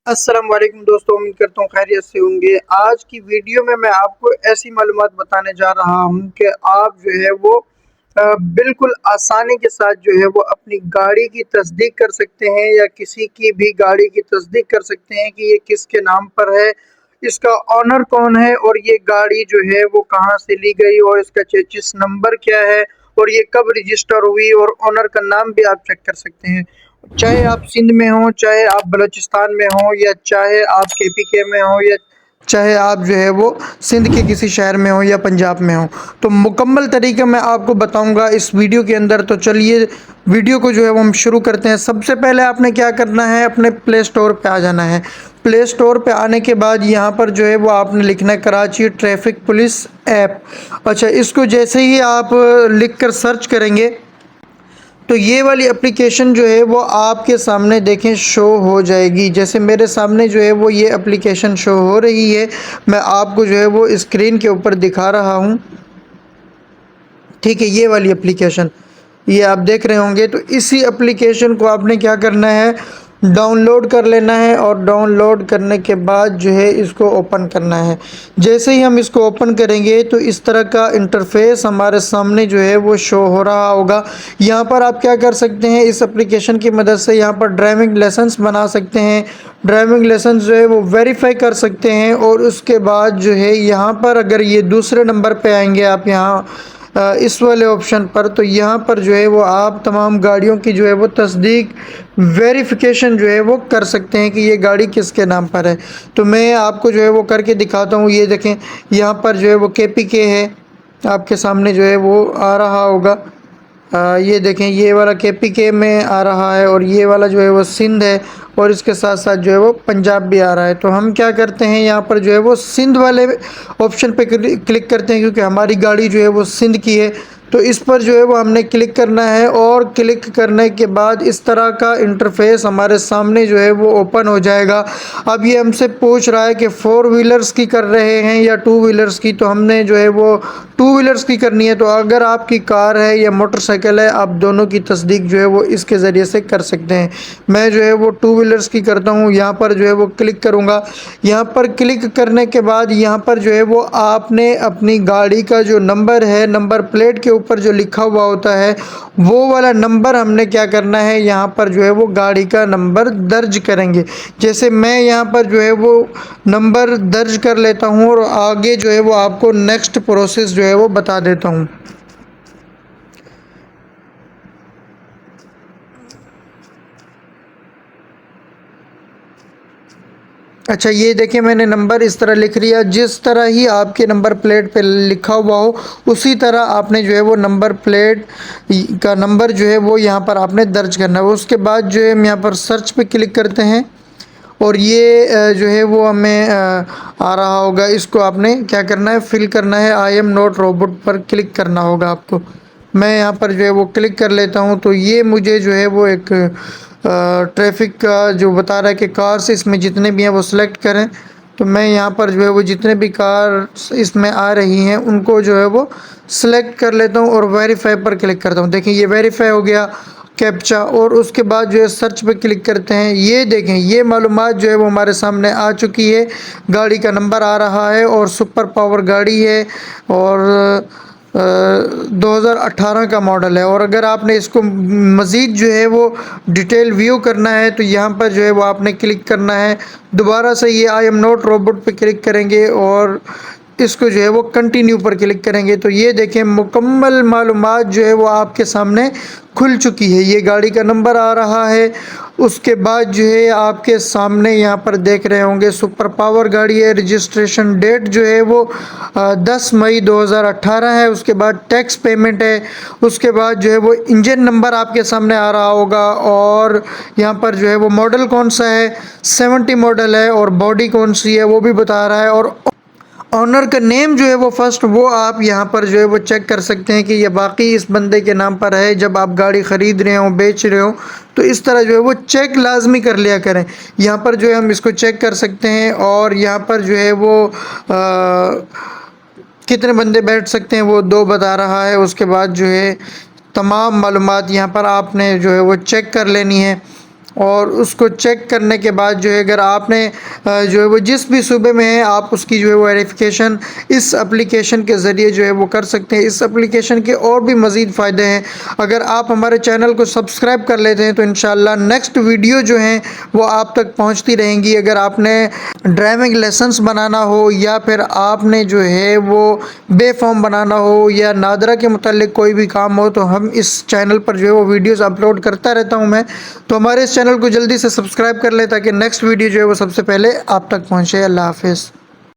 السلام علیکم دوستوں، امید کرتا ہوں خیریت سے ہوں گے۔ آج کی ویڈیو میں آپ کو ایسی معلومات بتانے جا رہا ہوں کہ آپ جو ہے وہ بالکل آسانی کے ساتھ جو ہے وہ اپنی گاڑی کی تصدیق کر سکتے ہیں یا کسی کی بھی گاڑی کی تصدیق کر سکتے ہیں کہ یہ کس کے نام پر ہے، اس کا آنر کون ہے، اور یہ گاڑی جو ہے وہ کہاں سے لی گئی، اور اس کا چیسس نمبر کیا ہے، اور یہ کب رجسٹر ہوئی، اور آنر کا نام بھی آپ چیک کر سکتے ہیں۔ چاہے آپ سندھ میں ہوں، چاہے آپ بلوچستان میں ہوں، یا چاہے آپ کے پی کے میں ہوں، یا چاہے آپ جو ہے وہ سندھ کے کسی شہر میں ہوں یا پنجاب میں ہوں، تو مکمل طریقہ میں آپ کو بتاؤں گا اس ویڈیو کے اندر۔ تو چلیے ویڈیو کو جو ہے وہ ہم شروع کرتے ہیں۔ سب سے پہلے آپ نے کیا کرنا ہے، اپنے پلے سٹور پہ آ جانا ہے۔ پلے سٹور پہ آنے کے بعد یہاں پر جو ہے وہ آپ نے لکھنا ہے کراچی ٹریفک پولیس ایپ۔ اچھا، اس کو جیسے ہی آپ لکھ کر سرچ کریں گے تو یہ والی اپلیکیشن جو ہے وہ آپ کے سامنے دیکھیں شو ہو جائے گی۔ جیسے میرے سامنے جو ہے وہ یہ اپلیکیشن شو ہو رہی ہے، میں آپ کو جو ہے وہ اسکرین کے اوپر دکھا رہا ہوں۔ ٹھیک ہے، یہ والی اپلیکیشن یہ آپ دیکھ رہے ہوں گے۔ تو اسی اپلیکیشن کو آپ نے کیا کرنا ہے، ڈاؤن لوڈ کر لینا ہے، اور ڈاؤن لوڈ کرنے کے بعد جو ہے اس کو اوپن کرنا ہے۔ جیسے ہی ہم اس کو اوپن کریں گے تو اس طرح کا انٹرفیس ہمارے سامنے جو ہے وہ شو ہو رہا ہوگا۔ یہاں پر آپ کیا کر سکتے ہیں، اس اپلیکیشن کی مدد سے یہاں پر ڈرائیونگ لائسنس بنا سکتے ہیں، ڈرائیونگ لائسنس جو ہے وہ ویریفائی کر سکتے ہیں، اور اس کے بعد جو ہے یہاں پر اگر یہ دوسرے نمبر پہ آئیں گے آپ یہاں اس والے آپشن پر، تو یہاں پر جو ہے وہ آپ تمام گاڑیوں کی جو ہے وہ تصدیق ویریفیکیشن جو ہے وہ کر سکتے ہیں کہ یہ گاڑی کس کے نام پر ہے۔ تو میں آپ کو جو ہے وہ کر کے دکھاتا ہوں۔ یہ دیکھیں یہاں پر جو ہے وہ کے پی کے ہے، آپ کے سامنے جو ہے وہ آ رہا ہوگا۔ یہ دیکھیں یہ والا کے پی کے میں آ رہا ہے، اور یہ والا جو ہے وہ سندھ ہے، اور اس کے ساتھ ساتھ جو ہے وہ پنجاب بھی آ رہا ہے۔ تو ہم کیا کرتے ہیں، یہاں پر جو ہے وہ سندھ والے آپشن پہ کلک کرتے ہیں، کیونکہ ہماری گاڑی جو ہے وہ سندھ کی ہے۔ تو اس پر جو ہے وہ ہم نے کلک کرنا ہے، اور کلک کرنے کے بعد اس طرح کا انٹرفیس ہمارے سامنے جو ہے وہ اوپن ہو جائے گا۔ اب یہ ہم سے پوچھ رہا ہے کہ 4 ویلرز کی کر رہے ہیں یا 2 ویلرز کی، تو ہم نے جو ہے وہ 2 ویلرز کی کرنی ہے۔ تو اگر آپ کی کار ہے یا موٹر سائیکل ہے، آپ دونوں کی تصدیق جو ہے وہ اس کے ذریعے سے کر سکتے ہیں۔ میں جو ہے وہ 2 ویلرز کی کرتا ہوں، یہاں پر جو ہے وہ کلک کروں گا۔ یہاں پر کلک کرنے کے بعد یہاں پر جو ہے وہ آپ نے اپنی گاڑی کا جو نمبر ہے، نمبر پلیٹ کے اوپر جو لکھا ہوا ہوتا ہے وہ والا نمبر ہم نے کیا کرنا ہے، یہاں پر جو ہے وہ گاڑی کا نمبر درج کریں گے۔ جیسے میں یہاں پر جو ہے وہ نمبر درج کر لیتا ہوں، اور آگے جو ہے وہ آپ کو نیکسٹ پروسیس جو ہے وہ بتا دیتا ہوں۔ اچھا، یہ دیکھیں میں نے نمبر اس طرح لکھ لیا۔ جس طرح ہی آپ کے نمبر پلیٹ پہ لکھا ہوا ہو اسی طرح آپ نے جو ہے وہ نمبر پلیٹ کا نمبر جو ہے وہ یہاں پر آپ نے درج کرنا ہے۔ اس کے بعد جو ہے ہم یہاں پر سرچ پہ کلک کرتے ہیں، اور یہ جو ہے وہ ہمیں آ رہا ہوگا۔ اس کو آپ نے کیا کرنا ہے، فل کرنا ہے۔ I am not robot per click کرنا ہوگا آپ کو۔ میں یہاں پر جو ہے وہ کلک کر لیتا ہوں، تو یہ مجھے جو ہے وہ ایک ٹریفک کا جو بتا رہا ہے کہ کارس اس میں جتنے بھی ہیں وہ سلیکٹ کریں۔ تو میں یہاں پر جو ہے وہ جتنے بھی کار اس میں آ رہی ہیں ان کو جو ہے وہ سلیکٹ کر لیتا ہوں، اور ویریفائی پر کلک کرتا ہوں۔ دیکھیں یہ ویریفائی ہو گیا کیپچا، اور اس کے بعد جو ہے سرچ پہ کلک کرتے ہیں۔ یہ دیکھیں یہ معلومات جو ہے وہ ہمارے سامنے آ چکی ہے۔ گاڑی کا نمبر آ رہا ہے، اور سپر پاور گاڑی ہے، اور 2018 کا ماڈل ہے۔ اور اگر آپ نے اس کو مزید جو ہے وہ ڈیٹیل ویو کرنا ہے تو یہاں پر جو ہے وہ آپ نے کلک کرنا ہے۔ دوبارہ سے یہ آئی ایم ناٹ روبوٹ پہ کلک کریں گے، اور اس کو جو ہے وہ کنٹینیو پر کلک کریں گے۔ تو یہ دیکھیں مکمل معلومات جو ہے وہ آپ کے سامنے کھل چکی ہے۔ یہ گاڑی کا نمبر آ رہا ہے، اس کے بعد جو ہے آپ کے سامنے یہاں پر دیکھ رہے ہوں گے سپر پاور گاڑی ہے۔ رجسٹریشن ڈیٹ جو ہے وہ 10 مئی 2018 ہے۔ اس کے بعد ٹیکس پیمنٹ ہے۔ اس کے بعد جو ہے وہ انجن نمبر آپ کے سامنے آ رہا ہوگا، اور یہاں پر جو ہے وہ ماڈل کون سا ہے، 70 ماڈل ہے، اور باڈی کون سی ہے وہ بھی بتا رہا ہے، اور آنر کا نیم جو ہے وہ فرسٹ، وہ آپ یہاں پر جو ہے وہ چیک کر سکتے ہیں کہ یہ باقی اس بندے کے نام پر ہے۔ جب آپ گاڑی خرید رہے ہوں، بیچ رہے ہوں، تو اس طرح جو ہے وہ چیک لازمی کر لیا کریں۔ یہاں پر جو ہے ہم اس کو چیک کر سکتے ہیں، اور یہاں پر جو ہے وہ کتنے بندے بیٹھ سکتے ہیں وہ 2 بتا رہا ہے۔ اس کے بعد جو ہے تمام معلومات یہاں پر آپ نے جو ہے وہ چیک کر لینی ہے۔ اور اس کو چیک کرنے کے بعد جو ہے اگر آپ نے جو ہے وہ جس بھی صوبے میں ہیں آپ اس کی جو ہے وہ ویریفیکیشن اس اپلیکیشن کے ذریعے جو ہے وہ کر سکتے ہیں۔ اس اپلیکیشن کے اور بھی مزید فائدے ہیں۔ اگر آپ ہمارے چینل کو سبسکرائب کر لیتے ہیں تو انشاءاللہ نیکسٹ ویڈیو جو ہیں وہ آپ تک پہنچتی رہیں گی۔ اگر آپ نے ڈرائیونگ لائسنس بنانا ہو یا پھر آپ نے جو ہے وہ بے فارم بنانا ہو یا نادرا کے متعلق کوئی بھی کام ہو تو ہم اس چینل پر جو ہے وہ ویڈیوز اپلوڈ کرتا رہتا ہوں میں، تو ہمارے اس چینل کو جلدی سے سبسکرائب کر لیں تاکہ نیکسٹ ویڈیو جو ہے وہ سب سے پہلے آپ تک پہنچے۔ اللہ حافظ۔